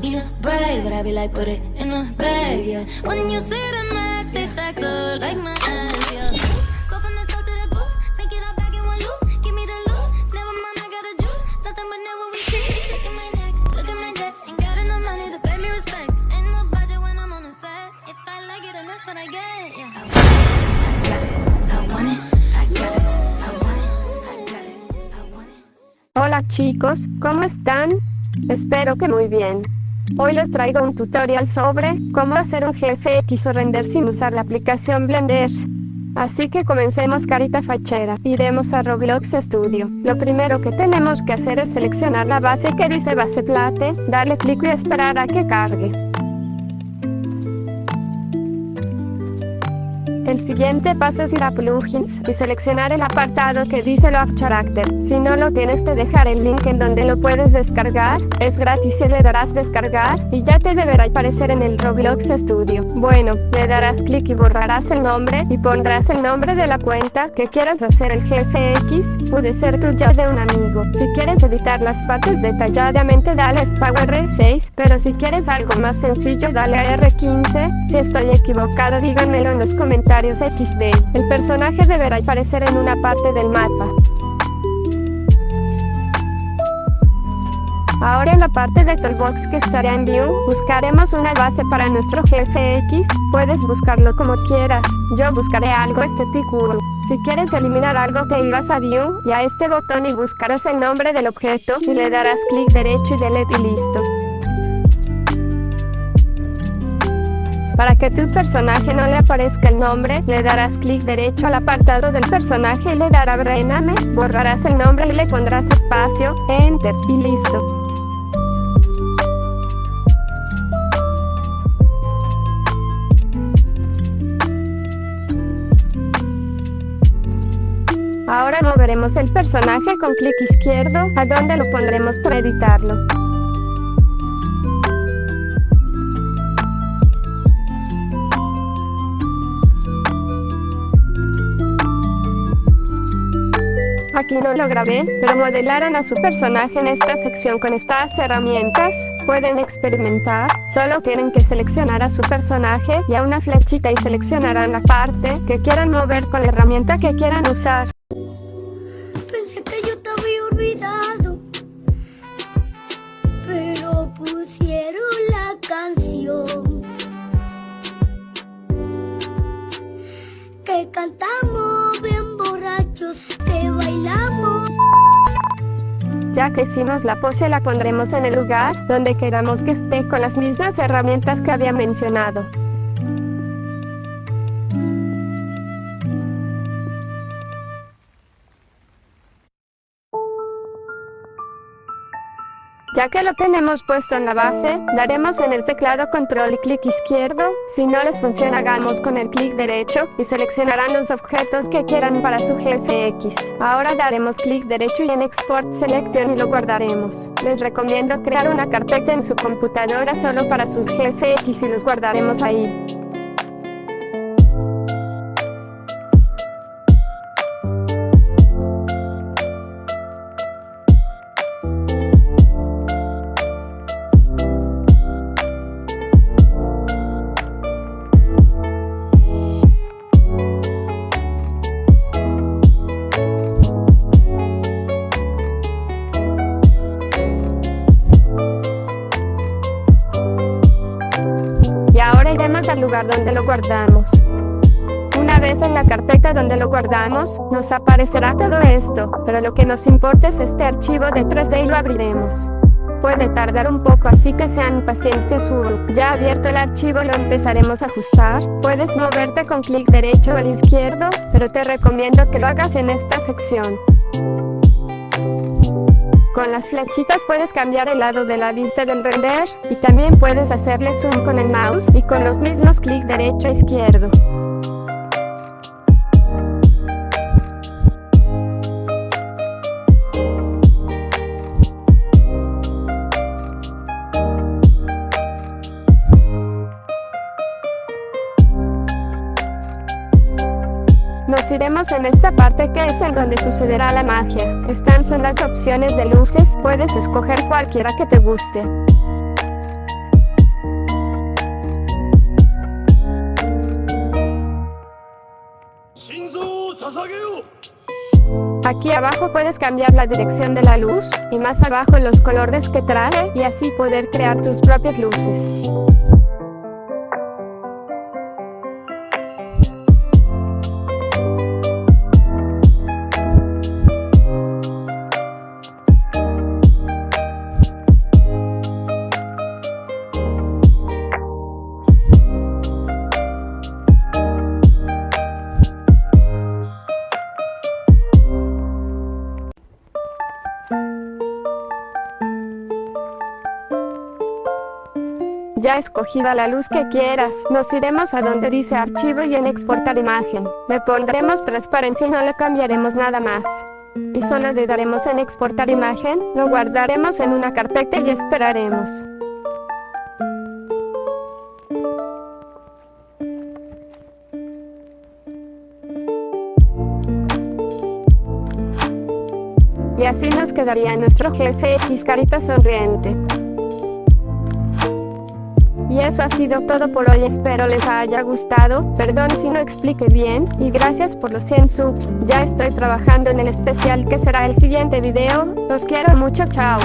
be the bride, but I be like, put it in the bag, yeah. When you see the max, they stacked up like my ass, yeah. Go from the south to the booth, make it all back in one loop. Give me the loot, never mind, I got the juice. Nothing but never we see. Look at my neck, look at my debt. Ain't got enough money to pay me respect. Ain't no budget when I'm on the set. If I like it, then that's what I get, yeah. I want it, I got it, I want it, I got it, I want it. Hola chicos, ¿cómo están? Espero que muy bien. Hoy les traigo un tutorial sobre cómo hacer un GFX o render sin usar la aplicación Blender. Así que comencemos carita fachera, iremos a Roblox Studio. Lo primero que tenemos que hacer es seleccionar la base que dice base plate, darle clic y esperar a que cargue. El siguiente paso es ir a Plugins y seleccionar el apartado que dice Load Character. Si no lo tienes, te dejaré el link en donde lo puedes descargar. Es gratis y le darás descargar y ya te deberá aparecer en el Roblox Studio. Bueno, le darás clic y borrarás el nombre y pondrás el nombre de la cuenta que quieras hacer el GFX. Puede ser tuya de un amigo. Si quieres editar las partes detalladamente, dale Power R6, pero si quieres algo más sencillo, dale a R15. Si estoy equivocado, díganmelo en los comentarios. XD. El personaje deberá aparecer en una parte del mapa. Ahora en la parte de Toolbox que estará en View, buscaremos una base para nuestro GFX. Puedes buscarlo como quieras. Yo buscaré algo estético. Si quieres eliminar algo, te irás a View y a este botón y buscarás el nombre del objeto y le darás clic derecho y delete y listo. Para que tu personaje no le aparezca el nombre, le darás clic derecho al apartado del personaje y le darás rename, borrarás el nombre y le pondrás espacio, enter y listo. Ahora moveremos el personaje con clic izquierdo, a donde lo pondremos para editarlo. Aquí no lo grabé, pero modelaron a su personaje en esta sección con estas herramientas. Pueden experimentar, solo tienen que seleccionar a su personaje y a una flechita y seleccionarán la parte que quieran mover con la herramienta que quieran usar. Pensé que yo te había olvidado, pero pusieron la canción que cantamos bien borrachos, que bailamos. Ya que hicimos la pose, la pondremos en el lugar donde queramos que esté con las mismas herramientas que había mencionado. Ya que lo tenemos puesto en la base, daremos en el teclado control y clic izquierdo. Si no les funciona, hagamos con el clic derecho y seleccionarán los objetos que quieran para su GFX. Ahora daremos clic derecho y en Export Selection y lo guardaremos. Les recomiendo crear una carpeta en su computadora solo para sus GFX y los guardaremos ahí. Iremos al lugar donde lo guardamos. Una vez en la carpeta donde lo guardamos, nos aparecerá todo esto, pero lo que nos importa es este archivo de 3D y lo abriremos. Puede tardar un poco, así que sean pacientes. Ya abierto el archivo, lo empezaremos a ajustar. Puedes moverte con clic derecho o el izquierdo, pero te recomiendo que lo hagas en esta sección. Con las flechitas puedes cambiar el lado de la vista del render, y también puedes hacerle zoom con el mouse y con los mismos clic derecho e izquierdo. Nos iremos en esta parte que es en donde sucederá la magia. Estas son las opciones de luces, puedes escoger cualquiera que te guste. Aquí abajo puedes cambiar la dirección de la luz, y más abajo los colores que trae, y así poder crear tus propias luces. Ya escogida la luz que quieras, nos iremos a donde dice archivo y en exportar imagen. Le pondremos transparencia y no le cambiaremos nada más. Y solo le daremos en exportar imagen, lo guardaremos en una carpeta y esperaremos. Y así nos quedaría nuestro jefe X carita sonriente. Y eso ha sido todo por hoy, espero les haya gustado, perdón si no expliqué bien, y gracias por los 100 subs, ya estoy trabajando en el especial que será el siguiente video, los quiero mucho, chao.